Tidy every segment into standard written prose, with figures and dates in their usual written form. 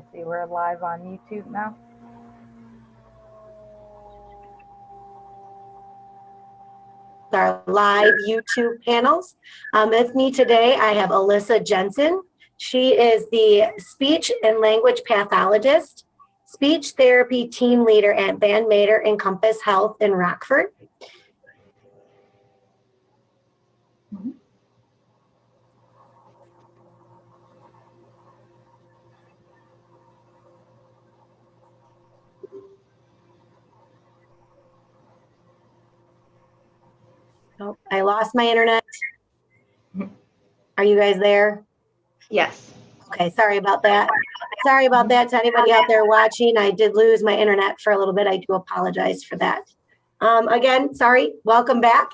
I see we're live on YouTube now. Our live YouTube panels. With me today, I have Alyssa Jensen. She is the speech and language pathologist, speech therapy team leader at VanMatre Encompass Health in Rockford. Oh, I lost my internet. Are you guys there? Yes. Okay, sorry about that. Sorry about that to anybody out there watching. I did lose my internet for a little bit. I do apologize for that. Again, sorry, welcome back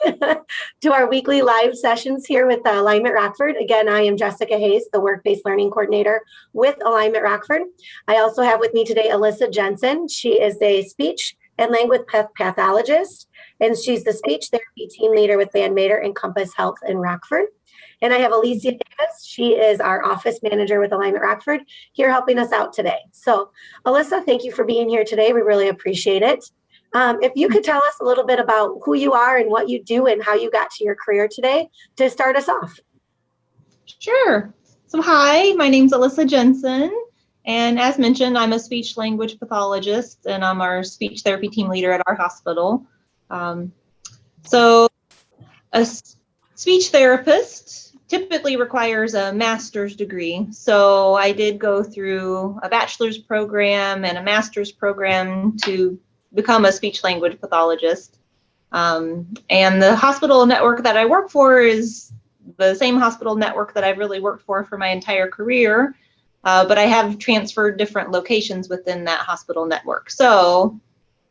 to our weekly live sessions here with Alignment Rockford. Again, I am Jessica Hayes, the Work-Based Learning Coordinator with Alignment Rockford. I also have with me today Alyssa Jensen. She is a speech and language pathologist, and she's the speech therapy team leader with VanMatre Encompass Health in Rockford. And I have Alicia Davis. She is our office manager with Alignment Rockford here helping us out today. So Alyssa, thank you for being here today. We really appreciate it. If you could tell us a little bit about who you are and what you do and how you got to your career today to start us off. Sure. So hi, my name's Alyssa Jensen. And as mentioned, I'm a speech language pathologist and I'm our speech therapy team leader at our hospital. So a speech therapist typically requires a master's degree. So I did go through a bachelor's program and a master's program to become a speech language pathologist. And the hospital network that I work for is the same hospital network that I've really worked for my entire career. But I have transferred different locations within that hospital network. So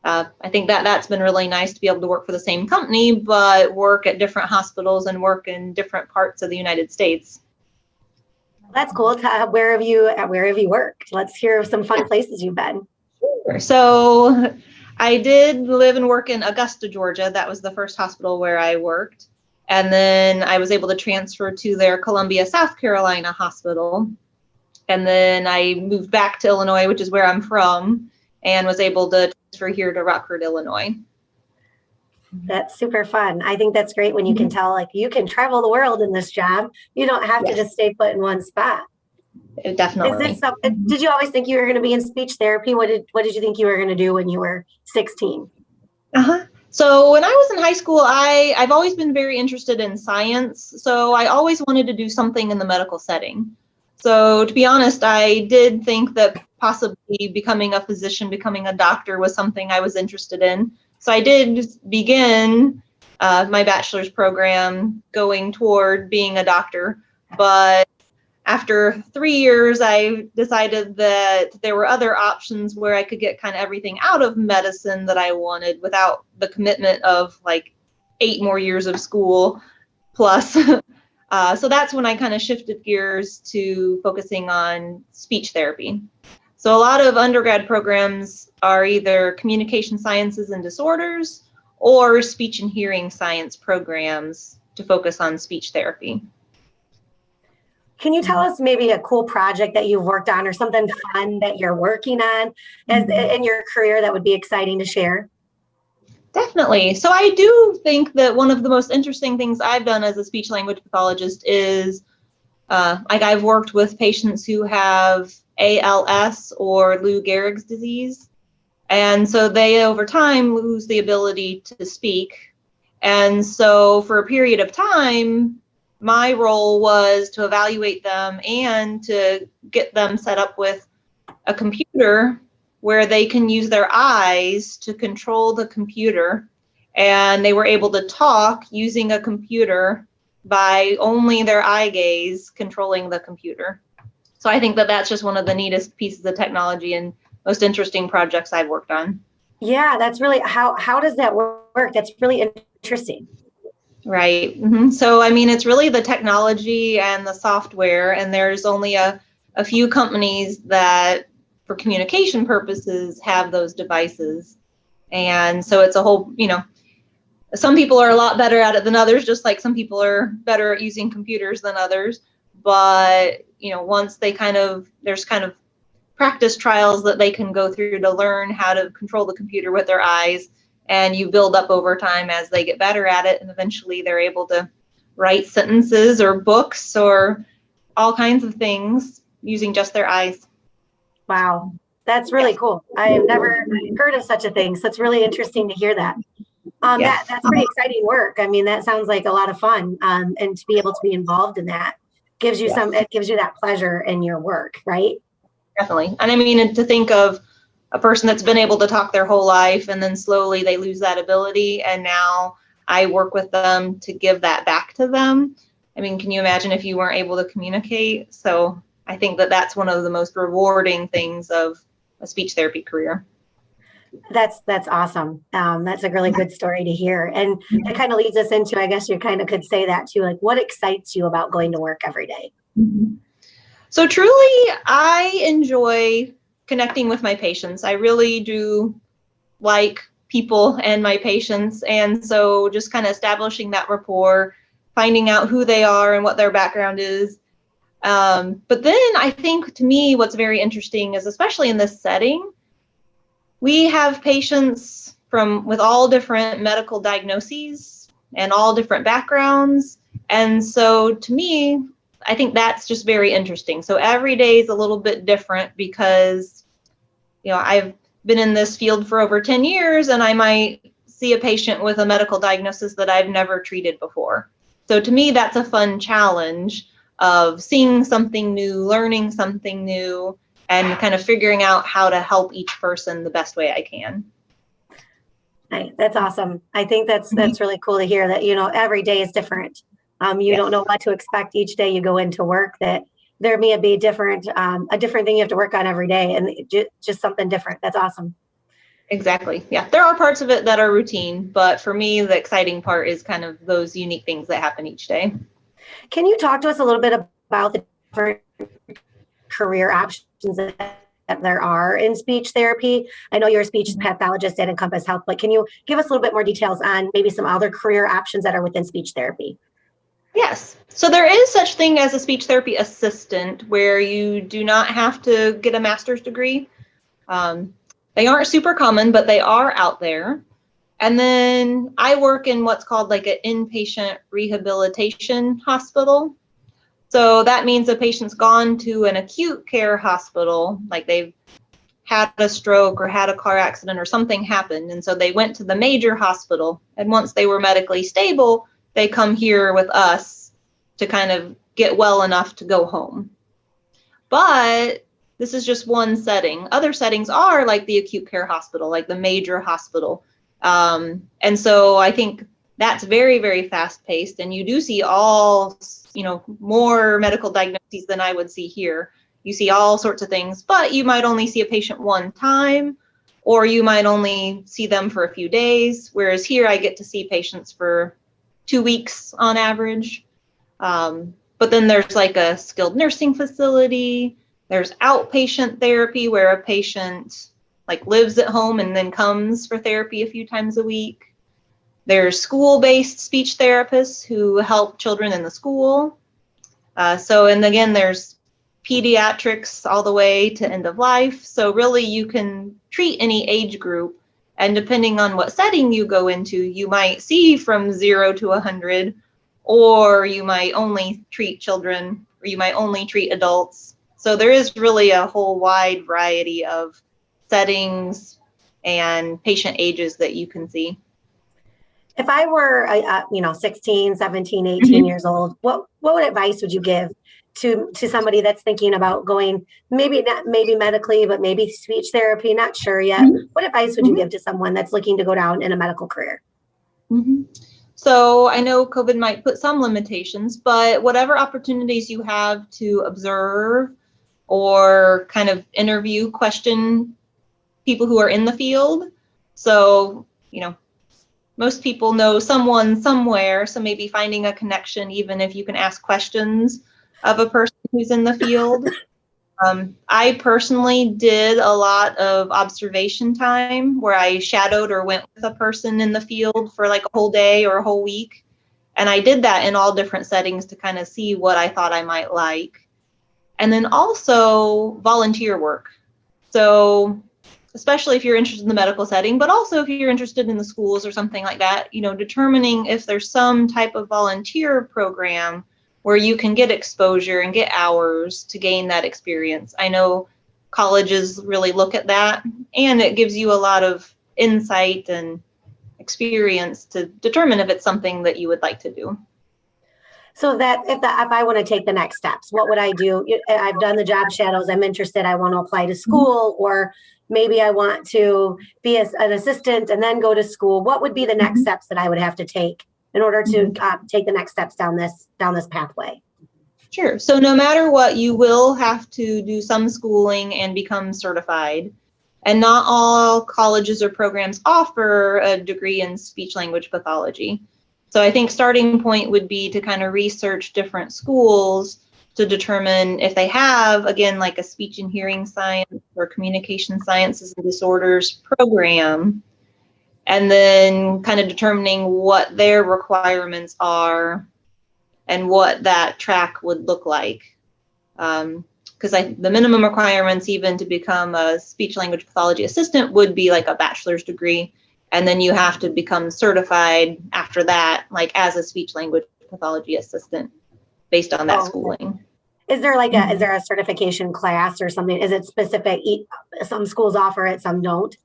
I think that's been really nice to be able to work for the same company, but work at different hospitals and work in different parts of the United States. That's cool. Where have you worked? Let's hear some fun places you've been. Sure. So I did live and work in Augusta, Georgia. That was the first hospital where I worked. And then I was able to transfer to their Columbia, South Carolina hospital. And then I moved back to Illinois, which is where I'm from, and was able to transfer here to Rockford, Illinois. That's super fun. I think that's great when you can tell, like, you can travel the world in this job. You don't have to just stay put in one spot. Definitely. Is this did you always think you were going to be in speech therapy? What did you think you were going to do when you were 16? So when I was in high school, I've always been very interested in science. So I always wanted to do something in the medical setting. So to be honest, I did think that possibly becoming a physician, becoming a doctor was something I was interested in. So I did begin my bachelor's program going toward being a doctor. But after 3 years, I decided that there were other options where I could get kind of everything out of medicine that I wanted without the commitment of like 8 more years of school plus. So that's when I kind of shifted gears to focusing on speech therapy. So a lot of undergrad programs are either communication sciences and disorders or speech and hearing science programs to focus on speech therapy. Can you tell us maybe a cool project that you've worked on or something fun that you're working on in your career that would be exciting to share? Definitely. So I do think that one of the most interesting things I've done as a speech language pathologist is like I've worked with patients who have ALS or Lou Gehrig's disease. And so they over time lose the ability to speak. And so for a period of time, my role was to evaluate them and to get them set up with a computer where they can use their eyes to control the computer. And they were able to talk using a computer by only their eye gaze controlling the computer. So I think that that's just one of the neatest pieces of technology and most interesting projects I've worked on. Yeah, that's really, how does that work? That's really interesting. Right. So, I mean, it's really the technology and the software, and there's only a few companies that, for communication purposes, have those devices. And so it's a whole, some people are a lot better at it than others, just like some people are better at using computers than others. But, once they there's kind of practice trials that they can go through to learn how to control the computer with their eyes. And you build up over time as they get better at it. And eventually they're able to write sentences or books or all kinds of things using just their eyes. Wow. That's really cool. I have never heard of such a thing. So it's really interesting to hear that. That's pretty exciting work. I mean, that sounds like a lot of fun. And to be able to be involved in that gives you it gives you that pleasure in your work, right? Definitely. And I mean, to think of a person that's been able to talk their whole life and then slowly they lose that ability. And now I work with them to give that back to them. I mean, can you imagine if you weren't able to communicate? So I think that that's one of the most rewarding things of a speech therapy career. That's awesome. That's a really good story to hear. And it kind of leads us into, I guess you kind of could say that too, like what excites you about going to work every day? So truly, I enjoy connecting with my patients. I really do like people and my patients. And so just kind of establishing that rapport, finding out who they are and what their background is. But then I think to me, what's very interesting is, especially in this setting, we have patients with all different medical diagnoses and all different backgrounds. And so to me, I think that's just very interesting. So every day is a little bit different because, I've been in this field for over 10 years and I might see a patient with a medical diagnosis that I've never treated before. So to me, that's a fun challenge of seeing something new, learning something new, and kind of figuring out how to help each person the best way I can. That's awesome. I think that's really cool to hear that, every day is different. You don't know what to expect each day you go into work, that there may be a different thing you have to work on every day, and just something different. That's awesome. Exactly. Yeah. There are parts of it that are routine, but for me, the exciting part is kind of those unique things that happen each day. Can you talk to us a little bit about the different career options that there are in speech therapy? I know you're a speech pathologist at Encompass Health, but can you give us a little bit more details on maybe some other career options that are within speech therapy? Yes. So there is such thing as a speech therapy assistant where you do not have to get a master's degree. They aren't super common, but they are out there. And then I work in what's called like an inpatient rehabilitation hospital. So that means a patient's gone to an acute care hospital, like they've had a stroke or had a car accident or something happened. And so they went to the major hospital. And once they were medically stable, they come here with us to kind of get well enough to go home. But this is just one setting. Other settings are like the acute care hospital, like the major hospital. And so I think that's very, very fast paced. And you do see all, more medical diagnoses than I would see here. You see all sorts of things, but you might only see a patient one time, or you might only see them for a few days. Whereas here I get to see patients for 2 weeks on average. But then there's like a skilled nursing facility. There's outpatient therapy where a patient like lives at home and then comes for therapy a few times a week. There's school-based speech therapists who help children in the school. And again, there's pediatrics all the way to end of life. So really you can treat any age group. And depending on what setting you go into, you might see from 0 to 100, or you might only treat children, or you might only treat adults. So there is really a whole wide variety of settings and patient ages that you can see. If I were, 16, 17, 18 years old, what advice would you give to somebody that's thinking about going, maybe medically, but maybe speech therapy, not sure yet? What advice would you give to someone that's looking to go down in a medical career? So I know COVID might put some limitations, but whatever opportunities you have to observe or kind of interview, question people who are in the field. So, most people know someone somewhere, so maybe finding a connection, even if you can ask questions of a person who's in the field. I personally did a lot of observation time where I shadowed or went with a person in the field for like a whole day or a whole week. And I did that in all different settings to kind of see what I thought I might like. And then also volunteer work. So especially if you're interested in the medical setting, but also if you're interested in the schools or something like that, determining if there's some type of volunteer program where you can get exposure and get hours to gain that experience. I know colleges really look at that, and it gives you a lot of insight and experience to determine if it's something that you would like to do. So that if I want to take the next steps, what would I do? I've done the job shadows. I'm interested. I want to apply to school, or maybe I want to be an assistant and then go to school. What would be the next steps that I would have to take in order to take the next steps down this pathway? Sure. So no matter what, you will have to do some schooling and become certified. And not all colleges or programs offer a degree in speech language pathology. So I think starting point would be to kind of research different schools to determine if they have, again, like a speech and hearing science or communication sciences and disorders program, and then kind of determining what their requirements are and what that track would look like. Because the minimum requirements even to become a speech language pathology assistant would be like a bachelor's degree. And then you have to become certified after that, like as a speech language pathology assistant based on that schooling. Is there like is there a certification class or something? Is it specific? Some schools offer it, some don't.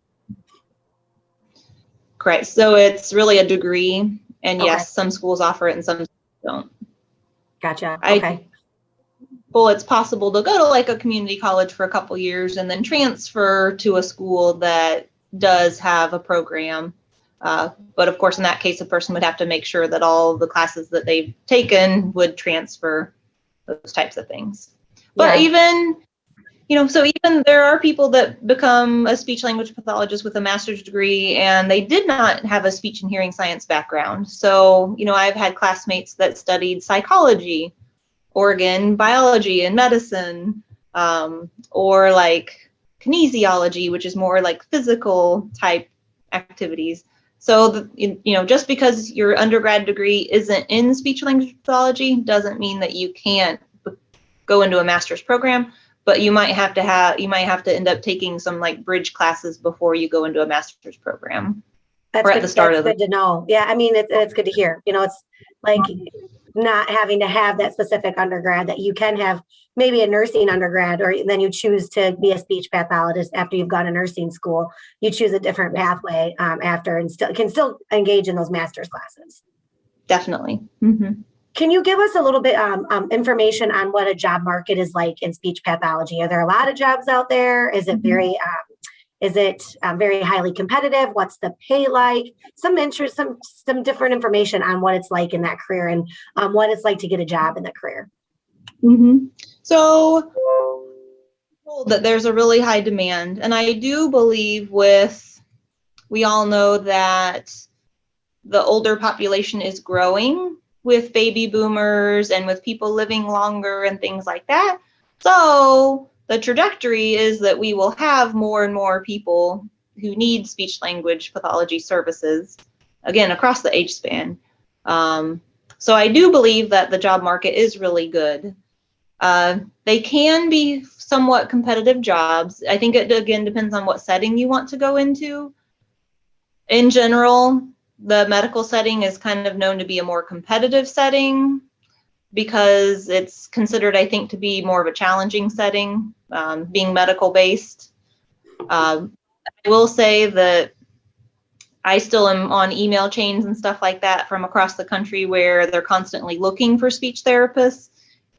Correct. So it's really a degree, and yes, some schools offer it and some don't. Gotcha. Okay. Well, it's possible to go to like a community college for a couple years and then transfer to a school that does have a program. But of course, in that case, a person would have to make sure that all the classes that they've taken would transfer, those types of things. But even, so even there are people that become a speech language pathologist with a master's degree and they did not have a speech and hearing science background. So, I've had classmates that studied psychology, organ biology and medicine, or like kinesiology, which is more like physical type activities. So, just because your undergrad degree isn't in speech language pathology doesn't mean that you can't go into a master's program, but you might have to end up taking some like bridge classes before you go into a master's program. That's or good, at the start that's of good to know. Yeah, I mean, it's good to hear. It's like not having to have that specific undergrad, that you can have maybe a nursing undergrad, or then you choose to be a speech pathologist after you've gone to nursing school. You choose a different pathway after, and can still engage in those master's classes. Definitely. Mm-hmm. Can you give us a little bit information on what a job market is like in speech pathology? Are there a lot of jobs out there? Is it very very highly competitive? What's the pay like? Some interest, some different information on what it's like in that career, and what it's like to get a job in that career. Mm-hmm. So that there's a really high demand, and I do believe we all know that the older population is growing with baby boomers and with people living longer and things like that. So the trajectory is that we will have more and more people who need speech language pathology services, again, across the age span. So I do believe that the job market is really good. They can be somewhat competitive jobs. I think it, again, depends on what setting you want to go into. In general, the medical setting is kind of known to be a more competitive setting because it's considered, I think, to be more of a challenging setting, being medical based. I will say that I still am on email chains and stuff like that from across the country where they're constantly looking for speech therapists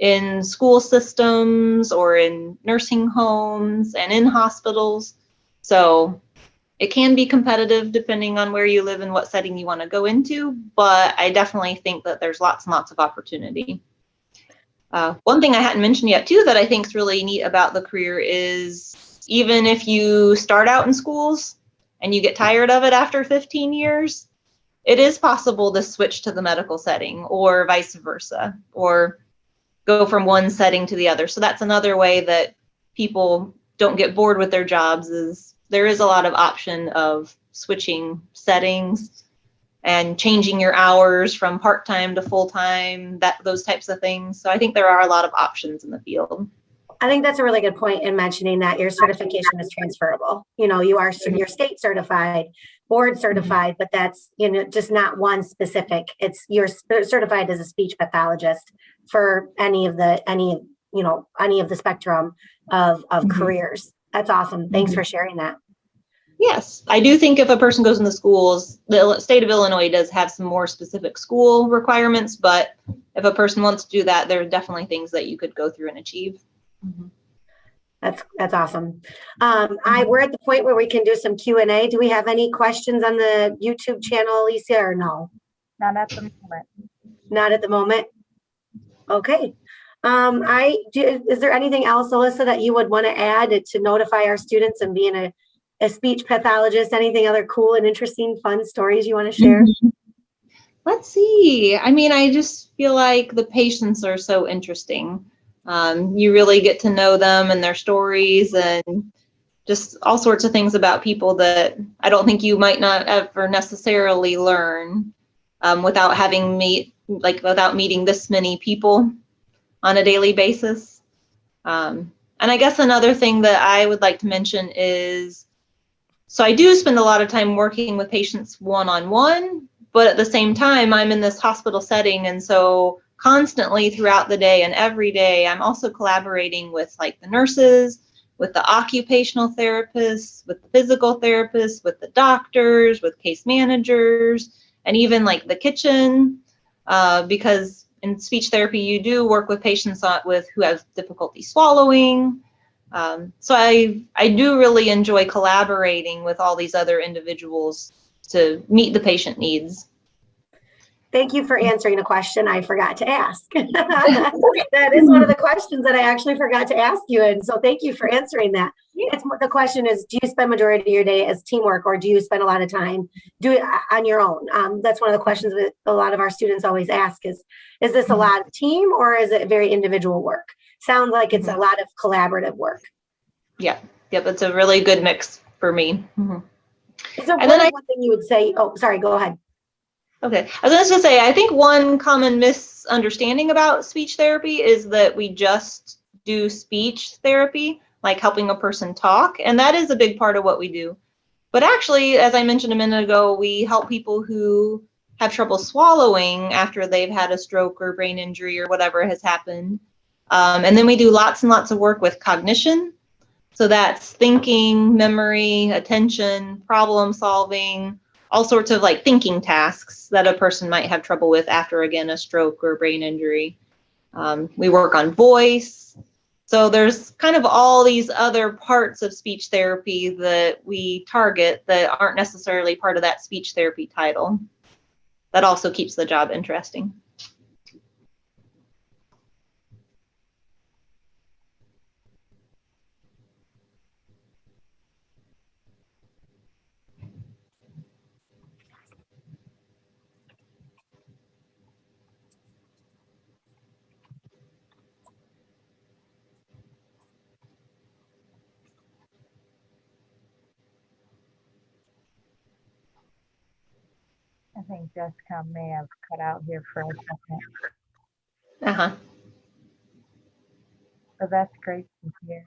in school systems or in nursing homes and in hospitals. So it can be competitive depending on where you live and what setting you want to go into, but I definitely think that there's lots and lots of opportunity. One thing I hadn't mentioned yet too that I think is really neat about the career is even if you start out in schools and you get tired of it after 15 years, it is possible to switch to the medical setting or vice versa, or go from one setting to the other. So that's another way that people don't get bored with their jobs, is there is a lot of option of switching settings and changing your hours from part-time to full-time, those types of things. So I think there are a lot of options in the field. I think that's a really good point in mentioning that your certification is transferable. You know, you're state certified, board certified, but that's, you know, just not one specific. It's you're certified as a speech pathologist for any of the spectrum of careers. That's awesome. Thanks for sharing that. Yes, I do think if a person goes in the schools, the state of Illinois does have some more specific school requirements, but if a person wants to do that, there are definitely things that you could go through and achieve. That's awesome. We're at the point where we can do some Q&A. Do we have any questions on the YouTube channel, Alicia, or no? Not at the moment. Not at the moment. Okay. Is there anything else, Alyssa, that you would want to add to notify our students and being a speech pathologist? Anything other cool and interesting, fun stories you want to share? Let's see. I mean, I just feel like the patients are so interesting. You really get to know them and their stories and just all sorts of things about people that I don't think you might not ever necessarily learn without meeting this many people on a daily basis. And I guess another thing that I would like to mention is, so I do spend a lot of time working with patients one-on-one, but at the same time, I'm in this hospital setting. And so constantly throughout the day and every day, I'm also collaborating with like the nurses, with the occupational therapists, with the physical therapists, with the doctors, with case managers, and even like the kitchen, because in speech therapy, you do work with patients who have difficulty swallowing. So I do really enjoy collaborating with all these other individuals to meet the patient needs. Thank you for answering a question I forgot to ask. That is one of the questions that I actually forgot to ask you. And so thank you for answering that. The question is, do you spend majority of your day as teamwork, or do you spend a lot of time do it on your own? That's one of the questions that a lot of our students always ask is this a lot of team or is it very individual work? Sounds like it's a lot of collaborative work. Yeah. Yep. It's a really good mix for me. Is there one thing you would say? Oh, sorry, go ahead. Okay. I was just going to say, I think one common misunderstanding about speech therapy is that we just do speech therapy, like helping a person talk. And that is a big part of what we do. But actually, as I mentioned a minute ago, we help people who have trouble swallowing after they've had a stroke or brain injury or whatever has happened. And then we do lots and lots of work with cognition. So that's thinking, memory, attention, problem solving, all sorts of like thinking tasks that a person might have trouble with after, again, a stroke or brain injury. We work on voice. So there's kind of all these other parts of speech therapy that we target that aren't necessarily part of that speech therapy title. That also keeps the job interesting. I think Jessica may have cut out here for a second. Uh-huh. So that's great to hear.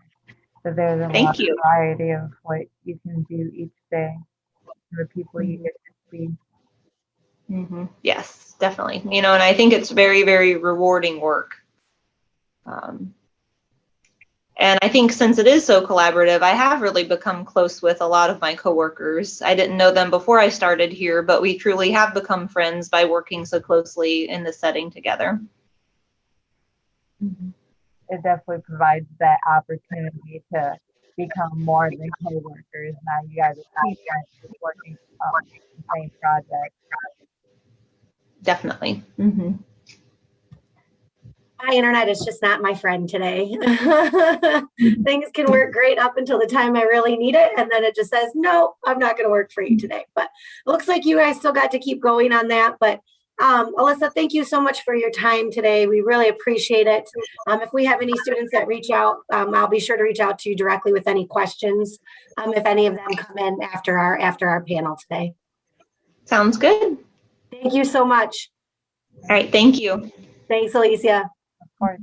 So there's a Thank lot you. of variety of what you can do each day for the people you get to see. Yes, definitely. You know, and I think it's very, very rewarding work. And I think since it is so collaborative, I have really become close with a lot of my coworkers. I didn't know them before I started here, but we truly have become friends by working so closely in this setting together. It definitely provides that opportunity to become more than co-workers. Now you guys are teammates working on the same project. Definitely. My internet is just not my friend today. Things can work great up until the time I really need it. And then it just says, no, I'm not going to work for you today. But it looks like you guys still got to keep going on that. But Alyssa, thank you so much for your time today. We really appreciate it. If we have any students that reach out, I'll be sure to reach out to you directly with any questions. If any of them come in after our panel today. Sounds good. Thank you so much. All right. Thank you. Thanks, Alicia. Of course.